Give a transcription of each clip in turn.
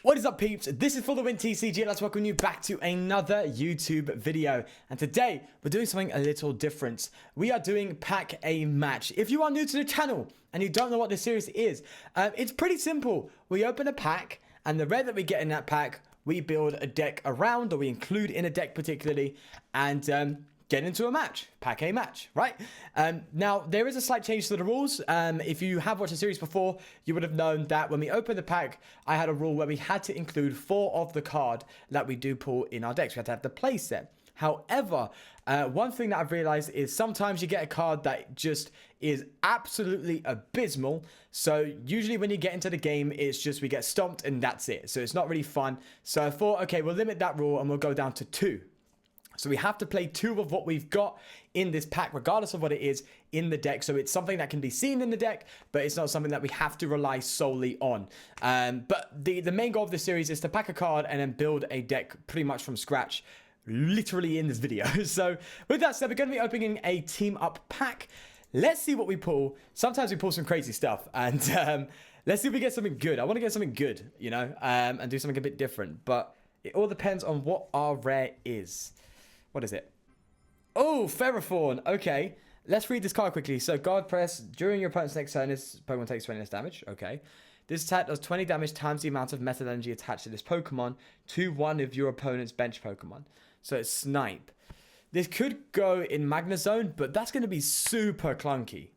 What is up, peeps? This is For The Win TCG, and let's welcome you back to another YouTube video. And today, we're doing something a little different. We are doing Pack a Match. If you are new to the channel and you don't know what this series is, it's pretty simple. We open a pack, and the rare that we get in that pack, we build a deck around, or we include in a deck particularly, and get into a match. Pack a match, right? Now, there is a slight change to the rules. If you have watched the series before, you would have known that when we opened the pack, I had a rule where we had to include 4 of the card that we do pull in our decks. We had to have the play set. However, one thing that I've realized is sometimes you get a card that just is absolutely abysmal. So usually when you get into the game, it's just we get stomped and that's it. So it's not really fun. So I thought, okay, we'll limit that rule and we'll go down to 2. So we have to play 2 of what we've got in this pack, regardless of what it is in the deck. So it's something that can be seen in the deck, but it's not something that we have to rely solely on. But the main goal of this series is to pack a card and then build a deck pretty much from scratch, literally in this video. So with that said, we're going to be opening a team up pack. Let's see what we pull. Sometimes we pull some crazy stuff, and let's see if we get something good. I want to get something good, you know, and do something a bit different. But it all depends on what our rare is. What is it? Oh, Ferrothorn. Okay. Let's read this card quickly. So, guard press. During your opponent's next turn, this Pokemon takes 20 less damage. Okay. This attack does 20 damage times the amount of metal energy attached to this Pokemon to one of your opponent's bench Pokemon. So, it's Snipe. This could go in Magnezone, but that's going to be super clunky.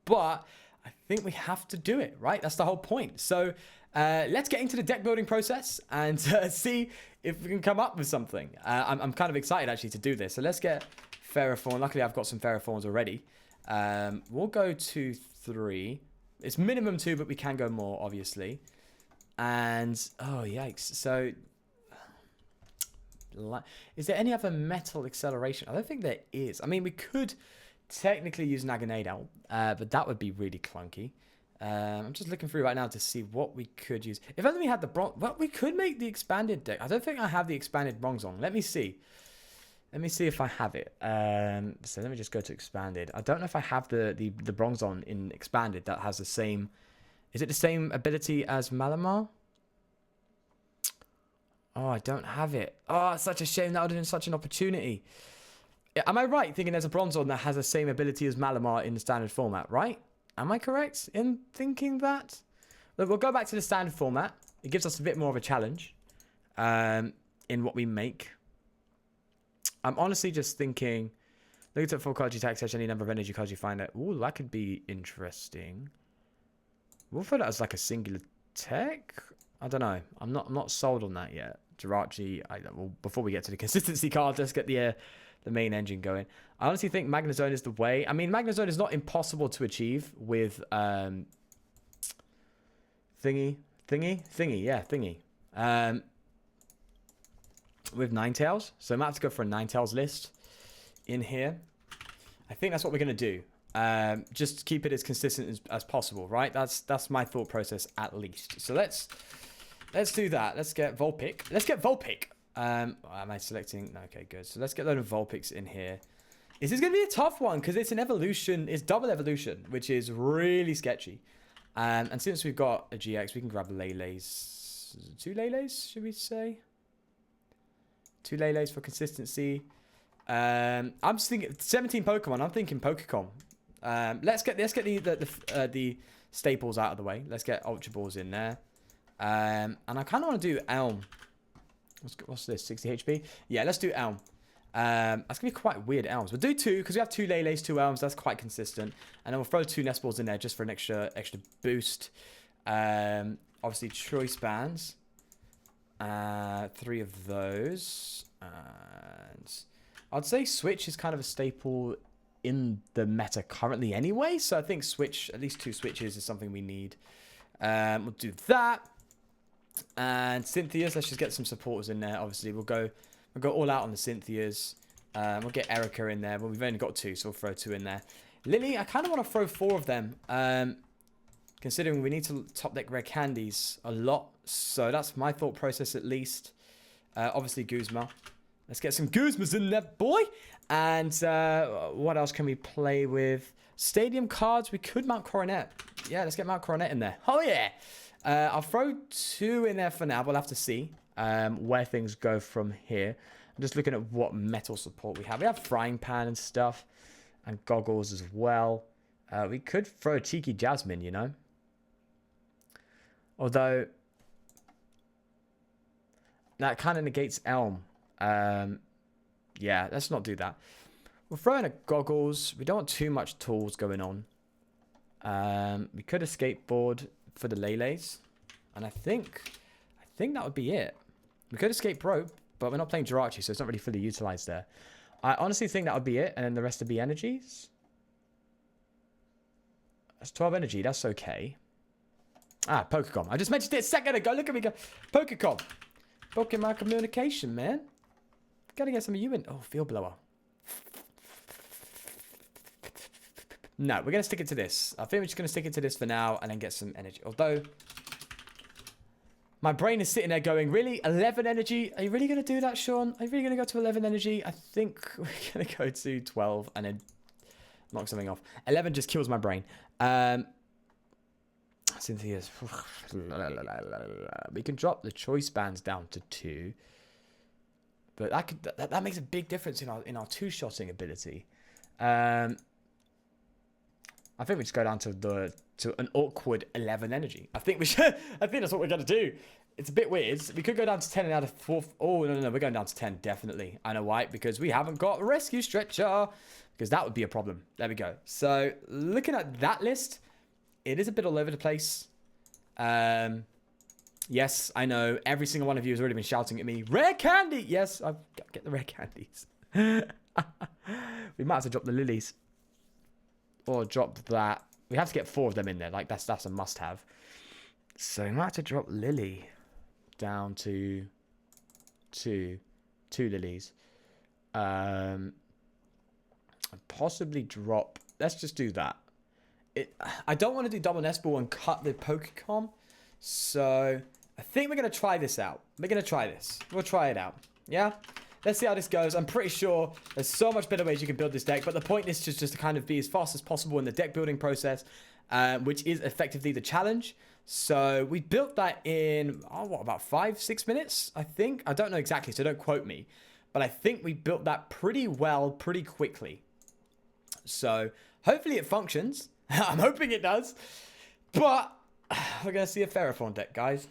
But I think we have to do it, right? That's the whole point. So, let's get into the deck building process and see if we can come up with something. I'm kind of excited actually to do this. So let's get Ferrothorn. Luckily, I've got some Ferrothorns already. We'll go to 3. It's minimum 2, but we can go more, obviously. And, oh, yikes. So, is there any other metal acceleration? I don't think there is. I mean, we could technically use Naganadel, but that would be really clunky. I'm just looking through right now to see what we could use. If only we had the bronze. Well, we could make the expanded deck. I don't think I have the expanded Bronzong. Let me see. Let me see if I have it. So let me just go to expanded. I don't know if I have the Bronzong in expanded that has the same. Is it the same ability as Malamar? Oh, I don't have it. Oh, it's such a shame. That would have been such an opportunity. Am I right thinking there's a Bronzong that has the same ability as Malamar in the standard format, right? Am I correct in thinking that? Look, we'll go back to the standard format. It gives us a bit more of a challenge in what we make. I'm honestly just thinking, look at full cards you take, search any number of energy cards you find. Ooh, that could be interesting. We'll put it as like a singular tech. I don't know. I'm not sold on that yet. Jirachi, well, before we get to the consistency card, let's get the main engine going. I honestly think Magnezone is the way. I mean, Magnezone is not impossible to achieve with Thingy. With Ninetales. So I might have to go for a Ninetales list in here. I think that's what we're going to do. Just keep it as consistent as possible, right? That's my thought process at least. So let's do that. Let's get Vulpix. Let's get Vulpix. Am I selecting? No, okay, good. So let's get a load of Vulpix in here. Is this going to be a tough one? Because it's an evolution. It's double evolution, which is really sketchy. And since we've got a GX, we can grab Lele's. 2 Lele's, should we say? 2 Lele's for consistency. I'm just thinking 17 Pokemon. I'm thinking Pokecom. Let's get the staples out of the way. Let's get Ultra Balls in there. And I kind of want to do Elm. What's this? 60 HP? Yeah, let's do Elm. That's going to be quite weird Elms. We'll do 2 because we have 2 Lele's, 2 Elms. That's quite consistent. And then we'll throw 2 Nest Balls in there just for an extra boost. Obviously, Choice Bands. 3 of those. And I'd say Switch is kind of a staple in the meta currently anyway. So I think Switch, at least 2 Switches is something we need. We'll do that. And Cynthia's, let's just get some supporters in there. Obviously, we'll go all out on the Cynthia's. We'll get Erica in there. Well, we've only got 2, so we'll throw 2 in there. Lily, I kind of want to throw 4 of them. Considering we need to top deck rare candies a lot. So that's my thought process at least. Obviously, Guzma. Let's get some Guzmas in there, boy. And what else can we play with? Stadium cards. We could Mount Coronet. Yeah, let's get Mount Coronet in there. Oh, yeah. I'll throw 2 in there for now. We'll have to see where things go from here. I'm just looking at what metal support we have. We have frying pan and stuff. And goggles as well. We could throw a cheeky jasmine, you know. Although, that kind of negates elm. Yeah, let's not do that. We'll throw in a goggles. We don't want too much tools going on. We could a skateboard for the Lele's. And I think that would be it. We could escape rope, but we're not playing Jirachi, so it's not really fully utilized there. I honestly think that would be it, and then the rest would be energies. That's 12 energy, that's okay. Ah, Pokecom. I just mentioned it a second ago. Look at me go. Pokecom. Pokemon communication, man. Gotta get some of you in. Oh, field blower. No, we're gonna stick it to this. I think we're just gonna stick it to this for now, and then get some energy. Although, my brain is sitting there going, really? 11 energy? Are you really going to do that, Sean? Are you really going to go to 11 energy? I think we're going to go to 12 and then knock something off. 11 just kills my brain. Cynthia's... We can drop the choice bands down to 2. But that makes a big difference in our two-shotting ability. I think we just go down to an awkward 11 energy. I think we should. I think that's what we're gonna do. It's a bit weird. We could go down to 10 and out of 4. Oh no, we're going down to 10 definitely. I know why, because we haven't got a rescue stretcher. Because that would be a problem. There we go. So looking at that list, it is a bit all over the place. Yes, I know every single one of you has already been shouting at me. Rare candy. Yes, I've got to get the rare candies. We might have to drop the lilies. Or drop that. We have to get 4 of them in there. Like, that's a must-have. So, we might have to drop Lily down to 2 lilies. Possibly drop... Let's just do that. I don't want to do double nest ball and cut the Pokecom. So, I think we're going to try this out. We're going to try this. We'll try it out. Yeah? Let's see how this goes. I'm pretty sure there's so much better ways you can build this deck, but the point is just to kind of be as fast as possible in the deck building process, which is effectively the challenge. So we built that in, what, about 5-6 minutes, I think? I don't know exactly, so don't quote me. But I think we built that pretty well, pretty quickly. So hopefully it functions. I'm hoping it does. But we're going to see a Ferrothorn deck, guys.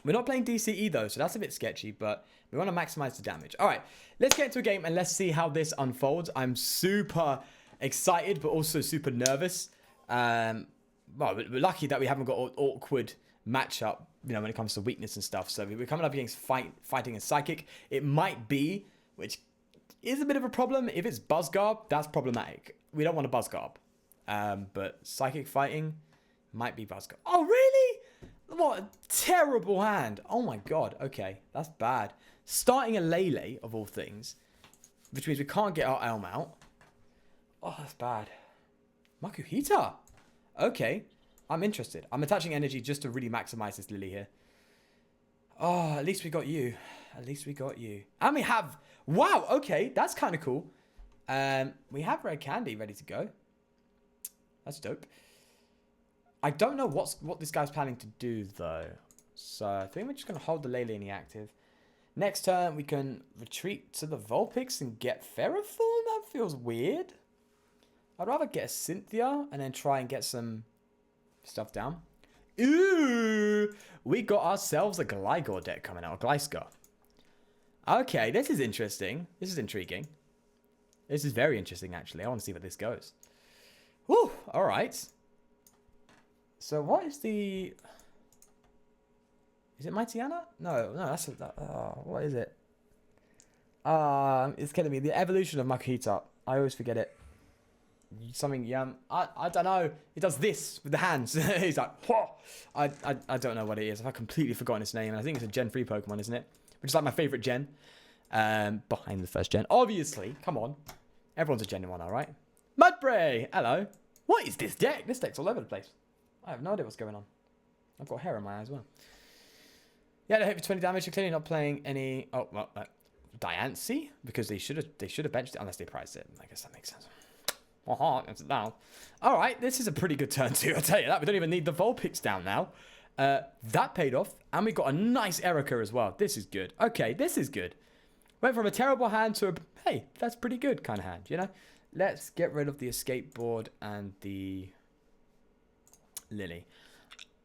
We're not playing DCE though, so that's a bit sketchy, but we want to maximize the damage. All right, let's get into a game and let's see how this unfolds. I'm super excited, but also super nervous. Well, we're lucky that we haven't got an awkward matchup, you know, when it comes to weakness and stuff. So we're coming up against fighting a Psychic. It might be, which is a bit of a problem. If it's Buzzgarb, that's problematic. We don't want a Buzzgarb. But Psychic fighting might be Buzzgarb. Oh, really? What a terrible hand. Oh my god. Okay, that's bad. Starting a Lele, of all things, which means we can't get our Elm out. Oh, that's bad. Makuhita. Okay, I'm interested. I'm attaching energy just to really maximize this Lily here. Oh, at least we got you. At least we got you. And we have... Wow, okay, that's kind of cool. We have Red Candy ready to go. That's dope. I don't know what this guy's planning to do, though. So, I think we're just going to hold the Lele in the active. Next turn, we can retreat to the Vulpix and get Ferrothorn? That feels weird. I'd rather get a Cynthia and then try and get some stuff down. Ooh! We got ourselves a Gligar deck coming out. A Gliscor. Okay, this is interesting. This is intriguing. This is very interesting, actually. I want to see where this goes. Woo! Alright. So what is the... Is it Mightyena? No, that's... what is it? It's killing me. The evolution of Makuhita. I always forget it. Something, I don't know. It does this with the hands. He's like, whoa. I don't know what it is. I've completely forgotten its name. And I think it's a Gen 3 Pokemon, isn't it? Which is like my favorite gen. Behind the first gen. Obviously, come on. Everyone's a Gen 1, alright? Mudbray! Hello. What is this deck? This deck's all over the place. I have no idea what's going on. I've got hair in my eye as well. Yeah, they hit for 20 damage. You're clearly not playing any... Oh, well, Diancie? Because they should have benched it unless they priced it. I guess that makes sense. Now. Alright, this is a pretty good turn too, I'll tell you that. We don't even need the Vulpix down now. That paid off. And we got a nice Erica as well. This is good. Okay, this is good. Went from a terrible hand to a, hey, that's pretty good kind of hand, you know? Let's get rid of the escape board and the lily.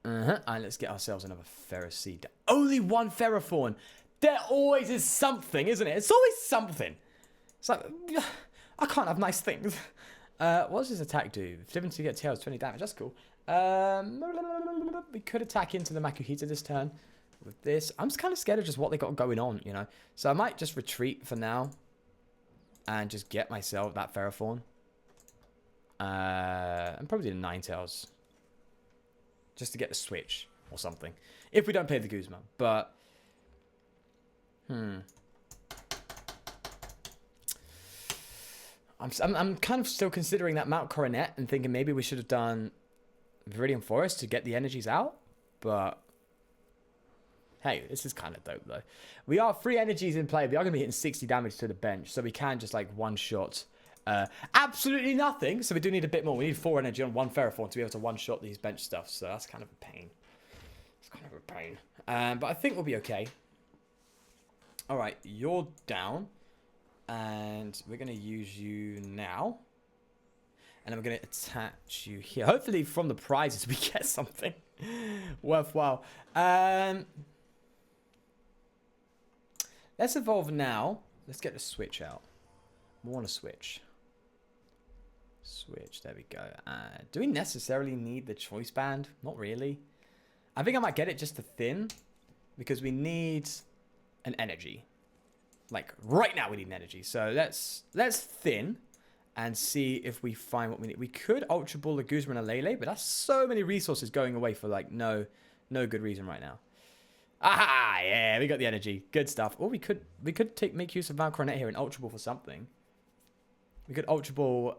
And let's get ourselves another Ferrous Seed. Only one Ferrothorn. There always is something, isn't it? It's always something. It's like, I can't have nice things. What does his attack do? Flipping to get tails, 20 damage. That's cool. We could attack into the Makuhita this turn with this. I'm just kind of scared of just what they got going on, you know? So I might just retreat for now and just get myself that Ferrothorn. And probably the Ninetales. Just to get the switch or something. If we don't play the Guzma. But, I'm kind of still considering that Mount Coronet and thinking maybe we should have done Viridian Forest to get the energies out. But, hey, this is kind of dope though. We are 3 energies in play. We are going to be hitting 60 damage to the bench. So we can just like one-shot absolutely nothing. So we do need a bit more. We need 4 energy on 1 Ferrothorn to be able to one-shot these bench stuff. So that's kind of a pain. It's kind of a pain. But I think we'll be okay. All right, you're down. And we're going to use you now. And then we're going to attach you here. Hopefully from the prizes we get something worthwhile. Let's evolve now. Let's get the switch out. We want to switch. Switch, there we go. Do we necessarily need the choice band? Not really. I think I might get it just to thin. Because we need an energy. Like, right now we need an energy. So let's thin. And see if we find what we need. We could Ultra Ball a Guzma and a Lele. But that's so many resources going away for, like, no good reason right now. Aha! Yeah, we got the energy. Good stuff. Or we could make use of Mount Coronet here and Ultra Ball for something. We could Ultra Ball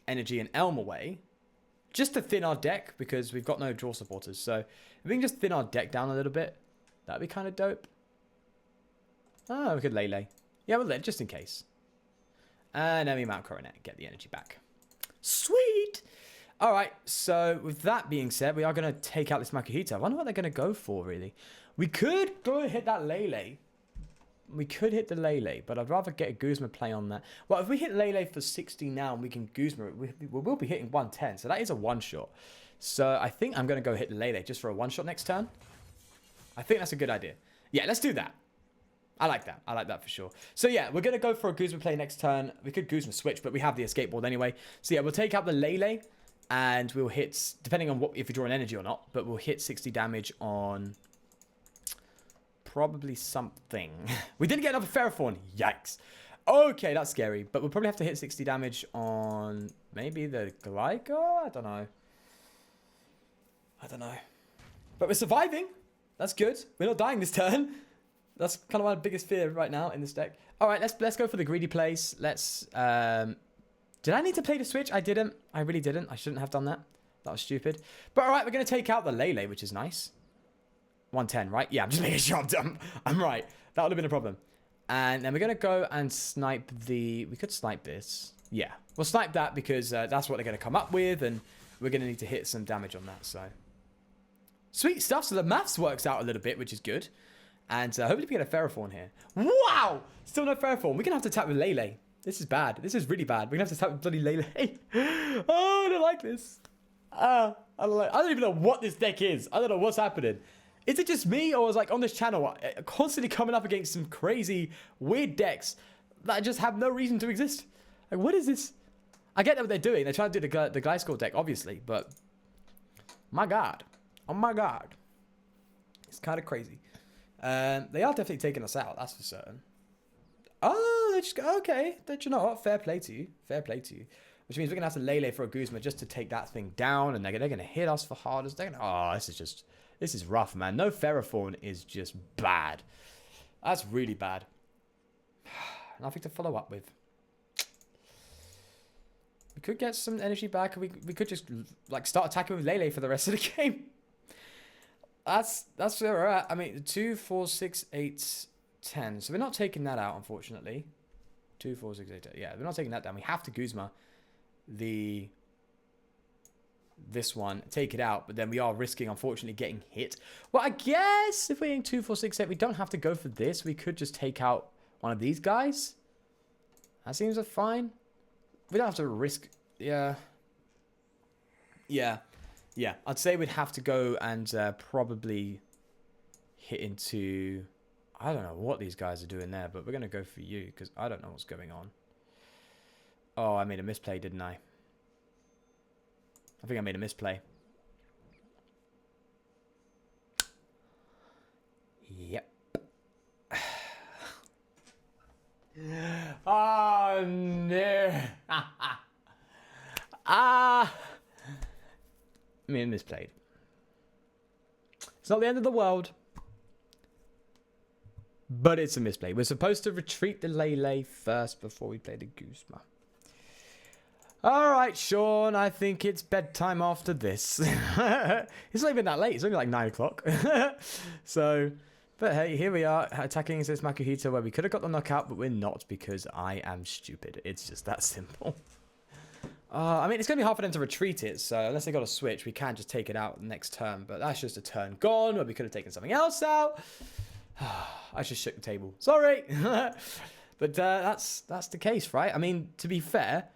energy and Elm away. Just to thin our deck, because we've got no draw supporters. So, if we can just thin our deck down a little bit, that'd be kind of dope. Oh, we could Lele. Yeah, well, just in case. And then we Mount Coronet and get the energy back. Sweet! Alright, so with that being said, we are going to take out this Makuhita. I wonder what they're going to go for, really. We could go and hit that Lele. We could hit the Lele, but I'd rather get a Guzma play on that. Well, if we hit Lele for 60 now and we can Guzma it, we will be hitting 110. So that is a one-shot. So I think I'm going to go hit Lele just for a one-shot next turn. I think that's a good idea. Yeah, let's do that. I like that. I like that for sure. So yeah, we're going to go for a Guzma play next turn. We could Guzma switch, but we have the escape board anyway. So yeah, we'll take out the Lele. And we'll hit, depending on if we draw an energy or not, but we'll hit 60 damage on probably something. We didn't get another Ferrothorn. Yikes. Okay, that's scary. But we'll probably have to hit 60 damage on maybe the Glyco? I don't know. I don't know. But we're surviving. That's good. We're not dying this turn. That's kind of my biggest fear right now in this deck. All right, let's go for the greedy plays. Let's... Did I need to play the switch? I didn't. I really didn't. I shouldn't have done that. That was stupid. But all right, we're going to take out the Lele, which is nice. 110, right? Yeah, I'm just making sure I'm right. That would have been a problem. And then we're going to go and snipe the... We could snipe this. Yeah, we'll snipe that because that's what they're going to come up with. And we're going to need to hit some damage on that, so... Sweet stuff. So the maths works out a little bit, which is good. And hopefully we get a Ferrothorn here. Wow! Still no Ferrothorn. We're going to have to attack with Lele. This is bad. This is really bad. We're going to have to tap with bloody Lele. Oh, I don't like this. I don't even know what this deck is. I don't know what's happening. Is it just me or is like on this channel constantly coming up against some crazy weird decks that just have no reason to exist? Like, what is this? I get what they're doing. They're trying to do the Gliscor deck, obviously. But, my God. Oh, my God. It's kind of crazy. They are definitely taking us out. That's for certain. Oh, they just go, okay. You know what? Fair play to you. Fair play to you. Which means we're going to have to Lele for a Guzma just to take that thing down. And they're going to hit us for hardest. Oh, this is rough, man. No Ferrothorn is just bad. That's really bad. Nothing to follow up with. We could get some energy back. We could just like start attacking with Lele for the rest of the game. That's where we're at. I mean, 2, 4, 6, 8... 10. So we're not taking that out, unfortunately. 2, 4, 6, 8, 10. Yeah, we're not taking that down. We have to Guzma the this one, take it out, but then we are risking, unfortunately, getting hit. Well, I guess if we're in 2, 4, 6, 8, we don't have to go for this. We could just take out one of these guys. That seems fine. We don't have to risk... Yeah. I'd say we'd have to go and probably hit into... I don't know what these guys are doing there, but we're going to go for you because I don't know what's going on. Oh, I made a misplay, didn't I? I think I made a misplay. Yep. Oh, no. I mean, misplayed. It's not the end of the world. But it's a misplay. We're supposed to retreat the Lele first before we play the Guzma. Alright, Sean. I think it's bedtime after this. It's not even that late. It's only like 9 o'clock. So, but hey, here we are attacking this Makuhita where we could have got the knockout, but we're not because I am stupid. It's just that simple. I mean, it's going to be hard for them to retreat it, so unless they got a switch, we can just take it out next turn. But that's just a turn gone, where we could have taken something else out. I just shook the table. Sorry. But that's the case, right? I mean, to be fair,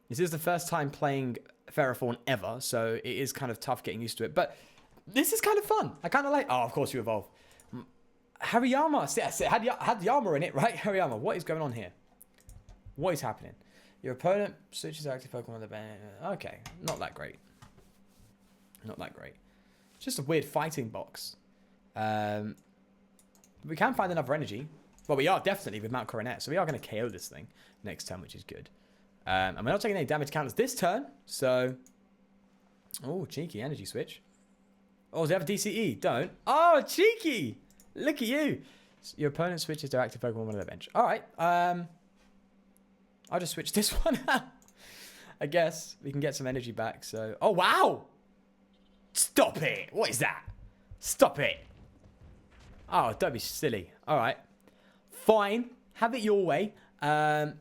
this is the first time playing Ferrothorn ever, so it is kind of tough getting used to it. But this is kind of fun. I kind of like... Oh, of course you evolve. Hariyama. See, had the armor in it, right? Hariyama, what is going on here? What is happening? Your opponent switches active Pokemon with the band. Okay, not that great. Not that great. Just a weird fighting box. We can find another energy. Well, we are definitely with Mount Coronet, so we are going to KO this thing next turn, which is good. And we're not taking any damage counters this turn, so... Oh, cheeky energy switch. Oh, does he have a DCE? Don't. Oh, cheeky! Look at you. So your opponent switches to active Pokemon on the bench. All right. I'll just switch this one out. I guess we can get some energy back. So, oh wow! Stop it! What is that? Stop it! Oh, don't be silly. All right, fine. Have it your way. Do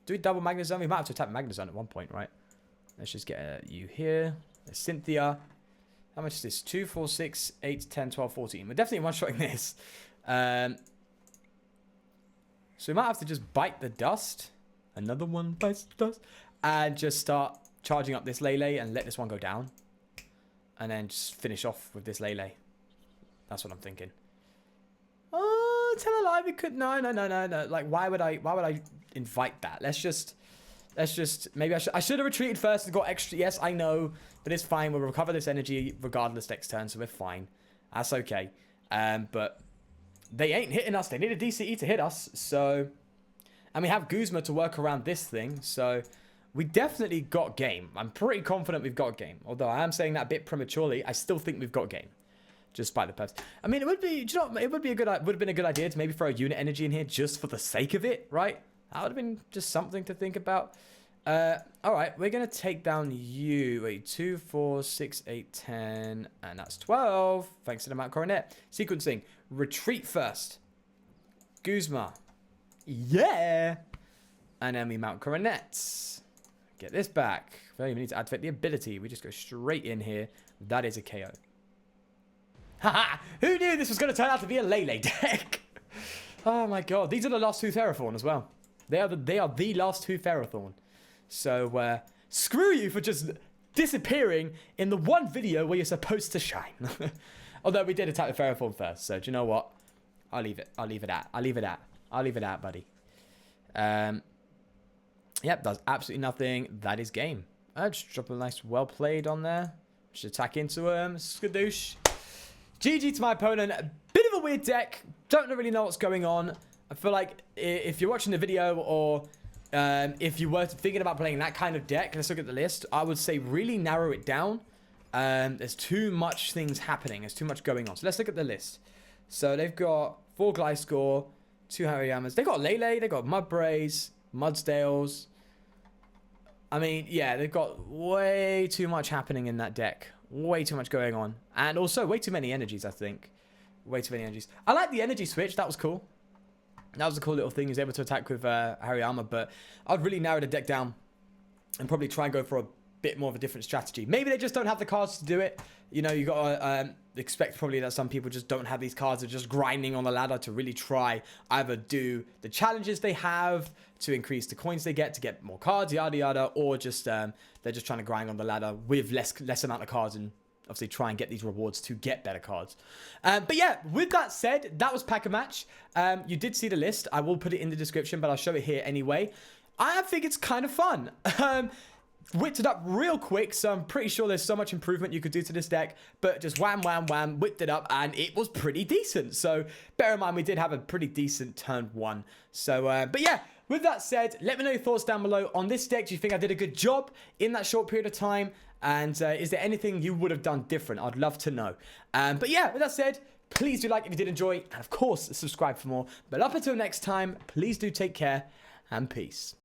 we double Magnezone? We might have to attack Magnezone at one point, right? Let's just get you here. There's Cynthia. How much is this? 2, 4, 6, 8, 10, 12, 14. We're definitely one-shotting this. So we might have to just bite the dust. Another one bites the dust. And just start charging up this Lele and let this one go down. And then just finish off with this Lele. That's what I'm thinking. Oh, tell a lie. We could... No. Like, why would I invite that? Let's just... Maybe I should have retreated first and got extra... Yes, I know. But it's fine. We'll recover this energy regardless next turn. So we're fine. That's okay. But they ain't hitting us. They need a DCE to hit us. So... And we have Guzma to work around this thing. So we definitely got game. I'm pretty confident we've got game. Although I am saying that a bit prematurely. I still think we've got game. Just by the purpose. I mean, it would be... Do you know what? It would have been a good idea to maybe throw a unit energy in here just for the sake of it. Right? That would have been just something to think about. Alright, we're going to take down you. Wait, 2, 4, 6, 8, 10. And that's 12. Thanks to the Mount Coronet. Sequencing. Retreat first. Guzma. Yeah. And then we Mount Coronets. Get this back. We need to activate the ability. We just go straight in here. That is a KO. Haha! Who knew this was going to turn out to be a Lele deck? Oh my god. These are the last 2 Ferrothorn as well. They are the last 2 Ferrothorn. So, screw you for just disappearing in the one video where you're supposed to shine. Although we did attack the Ferrothorn first, so do you know what? I'll leave it at, buddy. Yep, does absolutely nothing. That is game. Just drop a nice well played on there. Just attack into him. Skadoosh. GG to my opponent. A bit of a weird deck. Don't really know what's going on. I feel like if you're watching the video or... if you were thinking about playing that kind of deck, let's look at the list. I would say really narrow it down. There's too much things happening. There's too much going on. So let's look at the list. So they've got 4 Gliscor, 2 Hariyamas. They've got Lele. They've got Mudbrays, Mudsdales. I mean, yeah, they've got way too much happening in that deck. Way too much going on. And also way too many energies, I think. Way too many energies. I like the energy switch. That was cool. That was a cool little thing. He's able to attack with Hariyama, but I'd really narrow the deck down and probably try and go for bit more of a different strategy. Maybe they just don't have the cards to do it. You know, you got to expect probably that some people just don't have these cards. They're just grinding on the ladder to really try either do the challenges they have to increase the coins they get to get more cards, yada yada, or just they're just trying to grind on the ladder with less amount of cards and obviously try and get these rewards to get better cards. But yeah, with that said, that was Pack-a-Match. You did see the list. I will put it in the description, but I'll show it here anyway. I think it's kind of fun. Whipped it up real quick, so I'm pretty sure there's so much improvement you could do to this deck, but just wham, wham, wham, whipped it up, and it was pretty decent. So bear in mind, we did have a pretty decent turn 1. So, but yeah, with that said, let me know your thoughts down below on this deck. Do you think I did a good job in that short period of time? And is there anything you would have done different? I'd love to know. But yeah, with that said, please do like if you did enjoy, and of course, subscribe for more. But up until next time, please do take care, and peace.